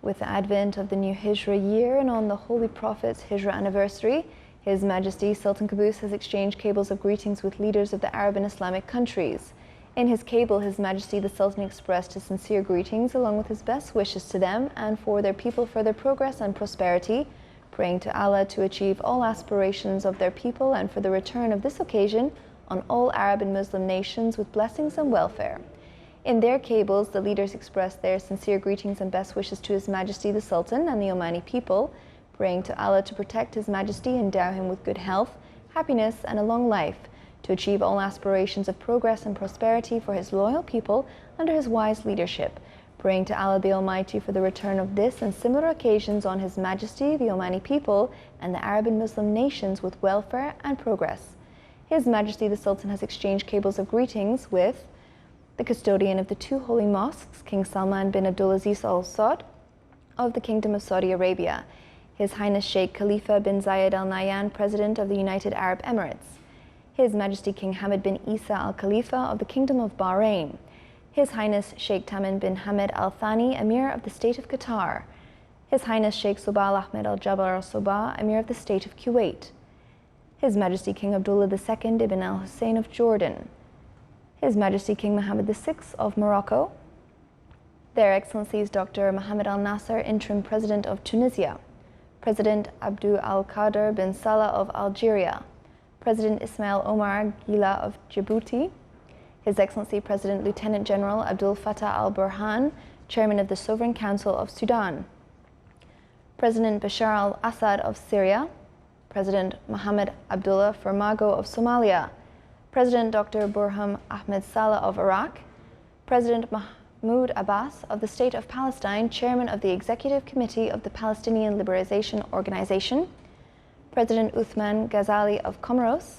With the advent of the new Hijra year and on the Holy Prophet's Hijra anniversary, His Majesty Sultan Qaboos has exchanged cables of greetings with leaders of the Arab and Islamic countries. In his cable, His Majesty the Sultan expressed his sincere greetings along with his best wishes to them and for their people further progress and prosperity, praying to Allah to achieve all aspirations of their people and for the return of this occasion on all Arab and Muslim nations with blessings and welfare. In their cables, the leaders expressed their sincere greetings and best wishes to His Majesty the Sultan and the Omani people, praying to Allah to protect His Majesty, endow him with good health, happiness and a long life, to achieve all aspirations of progress and prosperity for his loyal people under his wise leadership, praying to Allah the Almighty for the return of this and similar occasions on His Majesty, the Omani people and the Arab and Muslim nations with welfare and progress. His Majesty the Sultan has exchanged cables of greetings with the custodian of the two holy mosques, King Salman bin Abdulaziz Al Saud of the Kingdom of Saudi Arabia, His Highness Sheikh Khalifa bin Zayed Al Nahyan, President of the United Arab Emirates, His Majesty King Hamad bin Isa Al Khalifa of the Kingdom of Bahrain, His Highness Sheikh Tamim bin Hamad Al Thani, Emir of the State of Qatar, His Highness Sheikh Subal Ahmed Al Jabbar Al Sabah, Emir of the State of Kuwait, His Majesty King Abdullah II Ibn Al Hussein of Jordan, His Majesty King Mohammed VI of Morocco, Their Excellencies Dr. Mohammed Al Nasser, Interim President of Tunisia, President Abdul Al Qadir bin Salah of Algeria, President Ismail Omar Gila of Djibouti, His Excellency President Lieutenant General Abdul Fattah Al Burhan, Chairman of the Sovereign Council of Sudan, President Bashar Al Assad of Syria, President Mohammed Abdullah Farmago of Somalia, President Dr. Burham Ahmed Saleh of Iraq, President Mahmoud Abbas of the State of Palestine, Chairman of the Executive Committee of the Palestinian Liberation Organization, President Uthman Ghazali of Comoros,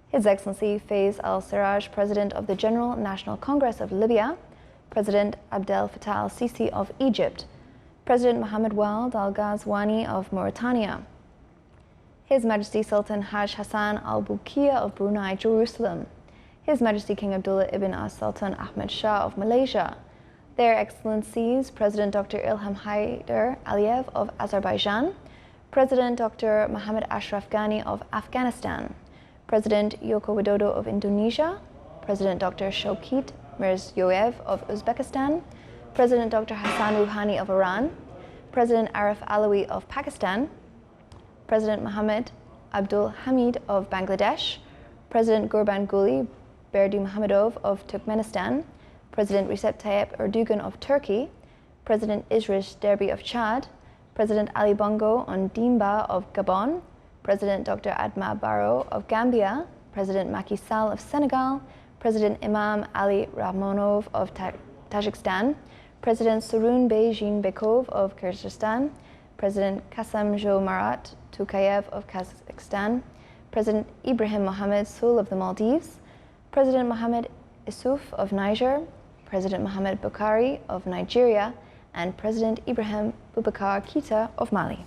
His Excellency Faiz al-Siraj, President of the General National Congress of Libya, President Abdel Fattah al-Sisi of Egypt, President Mohammed Wald al-Ghazwani of Mauritania, His Majesty Sultan Haj Hassan al-Bolkiah of Brunei, Jerusalem, His Majesty King Abdullah ibn Sultan Ahmed Shah of Malaysia, Their Excellencies President Dr. Ilham Haider Aliyev of Azerbaijan, President Dr. Mohammed Ashraf Ghani of Afghanistan, President Joko Widodo of Indonesia, President Dr. Shokit Mirziyoyev of Uzbekistan, President Dr. Hassan Rouhani of Iran, President Arif Alawi of Pakistan, President Mohammed Abdul Hamid of Bangladesh, President Gurban Guli Berdimuhamedov of Turkmenistan, President Recep Tayyip Erdogan of Turkey, President Idriss Deby of Chad, President Ali Bongo Ondimba of Gabon, President Dr. Adma Barrow of Gambia, President Macky Sall of Senegal, President Imam Ali Rahmonov of Tajikistan, President Surun Bey Jinbekov of Kyrgyzstan, President Kassam-Jomart Tokayev of Kazakhstan, President Ibrahim Mohamed Soul of the Maldives, President Mohamed Issouf of Niger, President Mohamed Buhari of Nigeria, and President Ibrahim Boubacar Keita of Mali.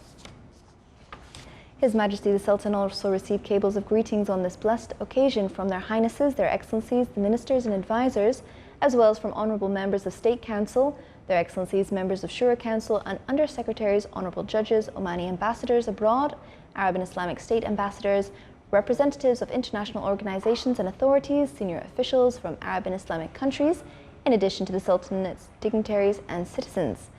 His Majesty the Sultan also received cables of greetings on this blessed occasion from Their Highnesses, Their Excellencies, the Ministers and Advisors, as well as from Honourable Members of State Council, Their Excellencies, Members of Shura Council and Under-Secretaries, Honourable Judges, Omani Ambassadors abroad, Arab and Islamic State Ambassadors, representatives of international organizations and authorities, senior officials from Arab and Islamic countries, in addition to the Sultanate's dignitaries and citizens.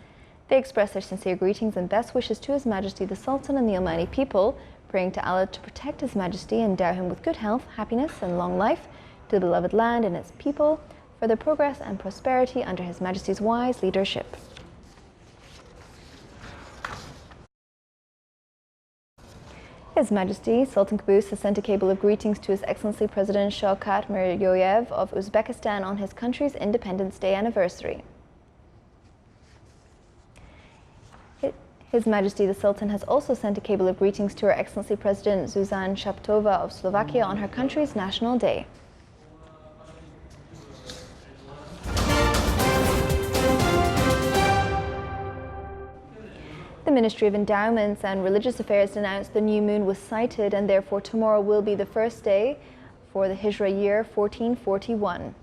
They express their sincere greetings and best wishes to His Majesty the Sultan and the Omani people, praying to Allah to protect His Majesty and endow him with good health, happiness and long life, to the beloved land and its people, for their progress and prosperity under His Majesty's wise leadership. His Majesty Sultan Qaboos has sent a cable of greetings to His Excellency President Shavkat Mirziyoyev of Uzbekistan on his country's Independence Day anniversary. His Majesty the Sultan has also sent a cable of greetings to Her Excellency President Zuzana Chaptova of Slovakia on her country's National Day. The Ministry of Endowments and Religious Affairs announced the new moon was sighted and therefore tomorrow will be the first day for the Hijra year 1441.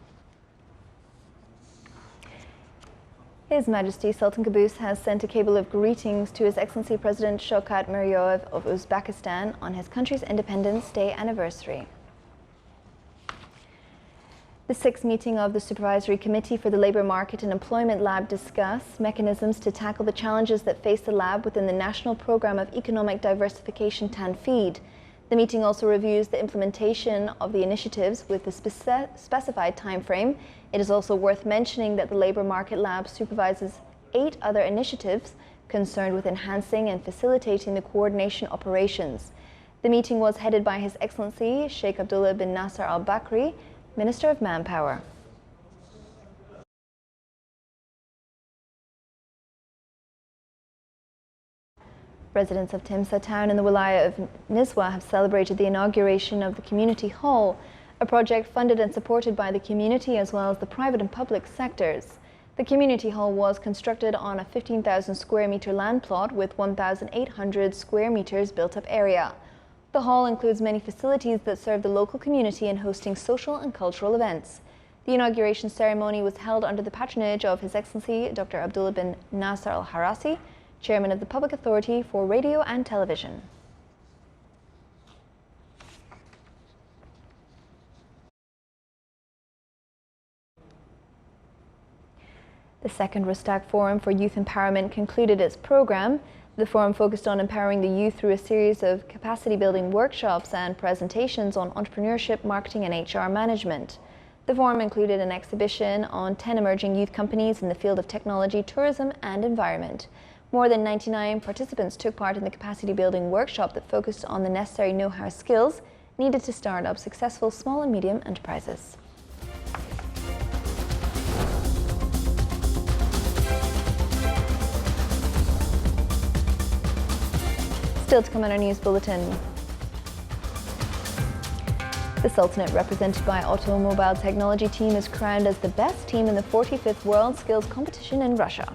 His Majesty Sultan Qaboos has sent a cable of greetings to His Excellency President Shavkat Mirziyoyev of Uzbekistan on his country's Independence Day anniversary. The sixth meeting of the Supervisory Committee for the Labour Market and Employment Lab discussed mechanisms to tackle the challenges that face the lab within the National Programme of Economic Diversification TANFEED. The meeting also reviews the implementation of the initiatives with the specified timeframe. It is also worth mentioning that the Labour Market Lab supervises 8 other initiatives concerned with enhancing and facilitating the coordination operations. The meeting was headed by His Excellency Sheikh Abdullah bin Nasser Al Bakri, Minister of Manpower. Residents of Timsa town in the Wilaya of Nizwa have celebrated the inauguration of the community hall, a project funded and supported by the community as well as the private and public sectors. The community hall was constructed on a 15,000 square metre land plot with 1,800 square metres built up area. The hall includes many facilities that serve the local community in hosting social and cultural events. The inauguration ceremony was held under the patronage of His Excellency Dr. Abdullah bin Nasser Al Harasi, Chairman of the Public Authority for Radio and Television. The second Rustak Forum for Youth Empowerment concluded its program. The forum focused on empowering the youth through a series of capacity-building workshops and presentations on entrepreneurship, marketing and HR management. The forum included an exhibition on 10 emerging youth companies in the field of technology, tourism and environment. More than 99 participants took part in the capacity-building workshop that focused on the necessary know-how skills needed to start up successful small and medium enterprises. Still to come on our news bulletin. The Sultanate, represented by Automobile Technology Team, is crowned as the best team in the 45th World Skills Competition in Russia.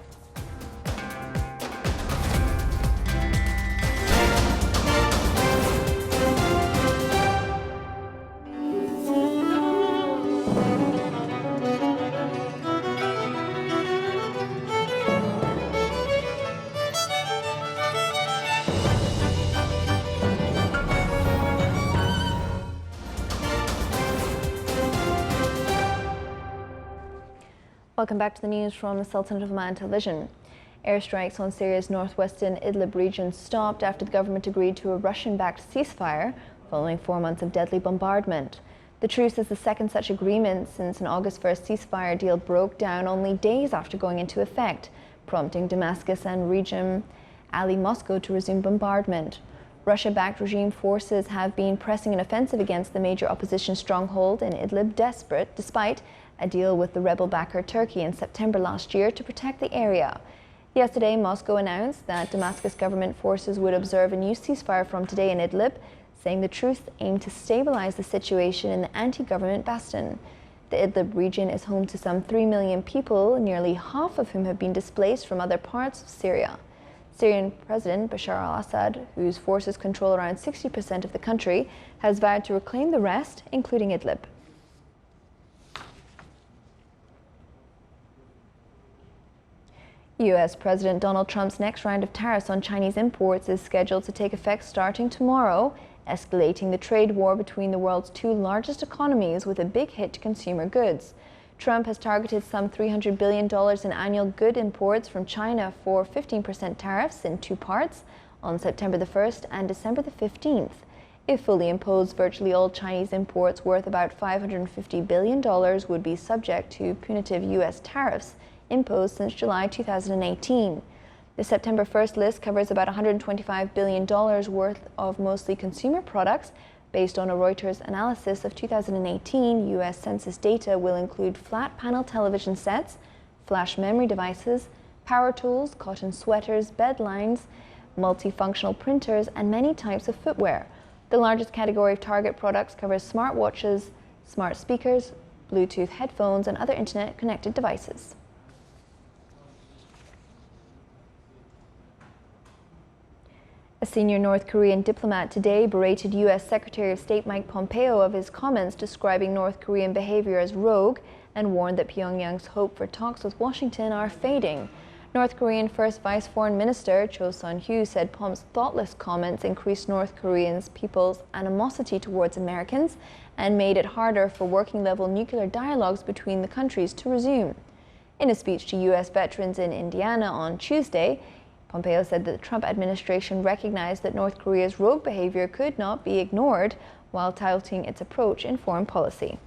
Welcome back to the news from the Sultanate of Oman television. Airstrikes on Syria's northwestern Idlib region stopped after the government agreed to a Russian-backed ceasefire following 4 months of deadly bombardment. The truce is the second such agreement since an August 1st ceasefire deal broke down only days after going into effect, prompting Damascus and regime ally Moscow to resume bombardment. Russia-backed regime forces have been pressing an offensive against the major opposition stronghold in Idlib, despite a deal with the rebel backer Turkey in September last year to protect the area. Yesterday, Moscow announced that Damascus government forces would observe a new ceasefire from today in Idlib, saying the truce aimed to stabilize the situation in the anti-government bastion. The Idlib region is home to some 3 million people, nearly half of whom have been displaced from other parts of Syria. Syrian President Bashar al-Assad, whose forces control around 60% of the country, has vowed to reclaim the rest, including Idlib. U.S. President Donald Trump's next round of tariffs on Chinese imports is scheduled to take effect starting tomorrow, escalating the trade war between the world's 2 largest economies with a big hit to consumer goods. Trump has targeted some $300 billion in annual good imports from China for 15% tariffs in 2 parts on September the 1st and December the 15th. If fully imposed, virtually all Chinese imports worth about $550 billion would be subject to punitive U.S. tariffs imposed since July 2018. The September 1st list covers about $125 billion worth of mostly consumer products. Based on a Reuters analysis of 2018, U.S. Census data will include flat panel television sets, flash memory devices, power tools, cotton sweaters, bed lines, multifunctional printers, and many types of footwear. The largest category of target products covers smartwatches, smart speakers, Bluetooth headphones, and other internet-connected devices. A senior North Korean diplomat today berated U.S. Secretary of State Mike Pompeo of his comments describing North Korean behavior as rogue and warned that Pyongyang's hope for talks with Washington are fading. North Korean First Vice Foreign Minister Cho Sun-hu said Pump's thoughtless comments increased North Koreans' people's animosity towards Americans and made it harder for working-level nuclear dialogues between the countries to resume. In a speech to U.S. veterans in Indiana on Tuesday, Pompeo said that the Trump administration recognized that North Korea's rogue behavior could not be ignored while touting its approach in foreign policy.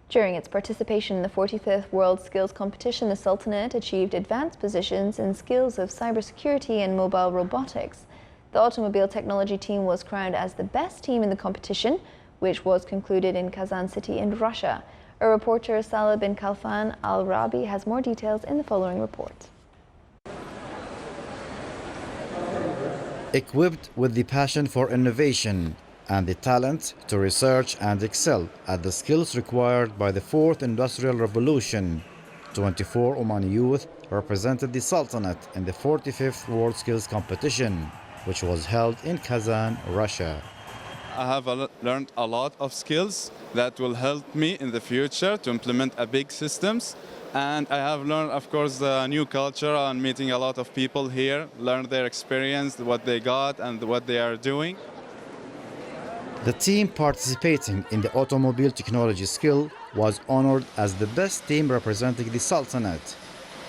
During its participation in the 45th World Skills Competition, the Sultanate achieved advanced positions in skills of cybersecurity and mobile robotics. The automobile technology team was crowned as the best team in the competition, which was concluded in Kazan City in Russia. Our reporter Salah bin Khalfan Al-Rabi has more details in the following report. Equipped with the passion for innovation and the talent to research and excel at the skills required by the fourth industrial revolution, 24 Omani youth represented the Sultanate in the 45th World Skills Competition, which was held in Kazan, Russia. I have learned a lot of skills that will help me in the future to implement a big systems. And I have learned, of course, the new culture and meeting a lot of people here, learn their experience, what they got and what they are doing. The team participating in the automobile technology skill was honored as the best team representing the Sultanate.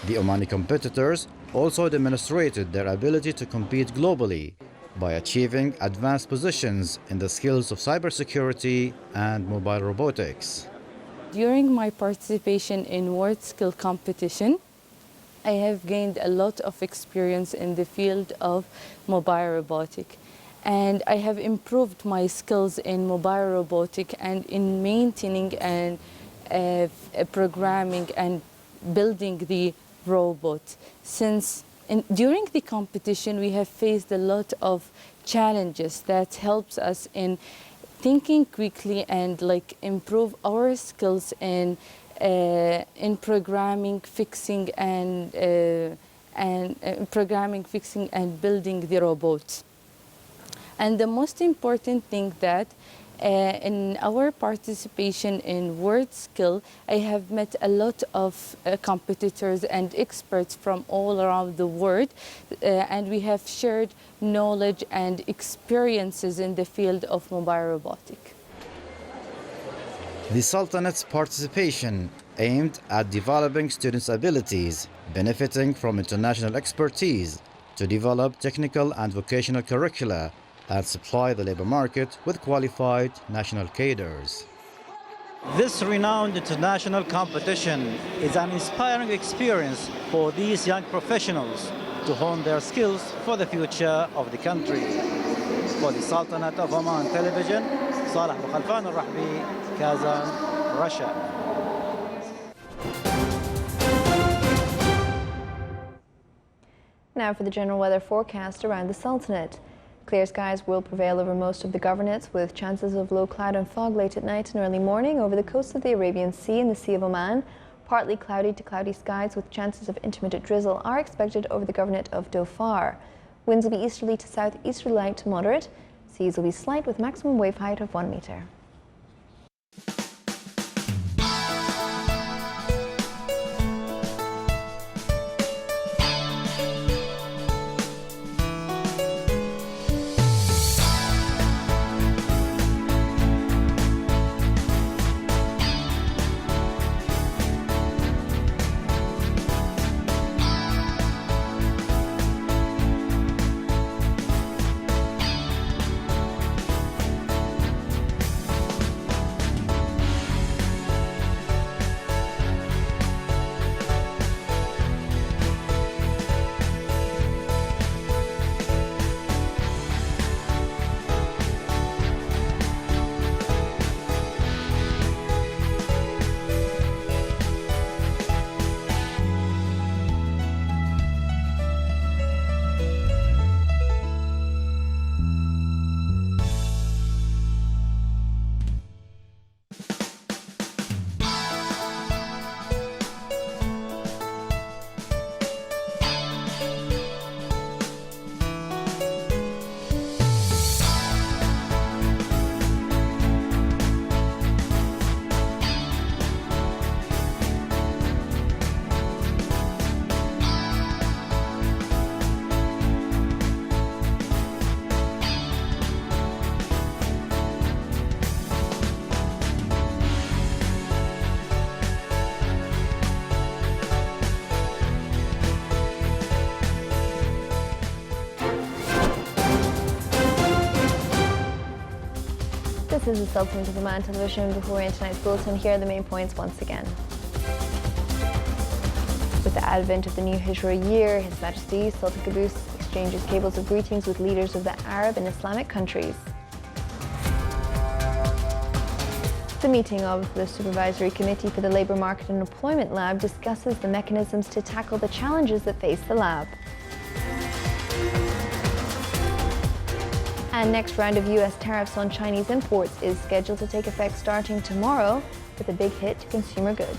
The Omani competitors also demonstrated their ability to compete globally by achieving advanced positions in the skills of cybersecurity and mobile robotics. During my participation in World Skill Competition, I have gained a lot of experience in the field of mobile robotic. And I have improved my skills in mobile robotic and in maintaining and programming and building the robot. During the competition, we have faced a lot of challenges that helps us in thinking quickly and improve our skills in programming, fixing and building the robots. And the most important thing that in our participation in World Skill, I have met a lot of competitors and experts from all around the world, and we have shared knowledge and experiences in the field of mobile robotic. The Sultanate's participation aimed at developing students' abilities, benefiting from international expertise to develop technical and vocational curricula and supply the labor market with qualified national cadres. This renowned international competition is an inspiring experience for these young professionals to hone their skills for the future of the country. For the Sultanate of Oman Television, Salah bin Khalfan Al-Rahbi, Kazan, Russia. Now for the general weather forecast around the Sultanate. Clear skies will prevail over most of the governorate, with chances of low cloud and fog late at night and early morning over the coast of the Arabian Sea and the Sea of Oman. Partly cloudy to cloudy skies with chances of intermittent drizzle are expected over the governorate of Dhofar. Winds will be easterly to southeasterly light to moderate. Seas will be slight with maximum wave height of 1 meter. This is the Sultan of Oman television. Before we end tonight's bulletin, here are the main points once again. With the advent of the new Hijra year, His Majesty Sultan Qaboos exchanges cables of greetings with leaders of the Arab and Islamic countries. The meeting of the Supervisory Committee for the Labour Market and Employment Lab discusses the mechanisms to tackle the challenges that face the lab. And next round of US tariffs on Chinese imports is scheduled to take effect starting tomorrow, with a big hit to consumer goods.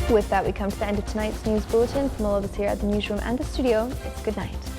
With that, we come to the end of tonight's news bulletin. From all of us here at the newsroom and the studio, it's good night.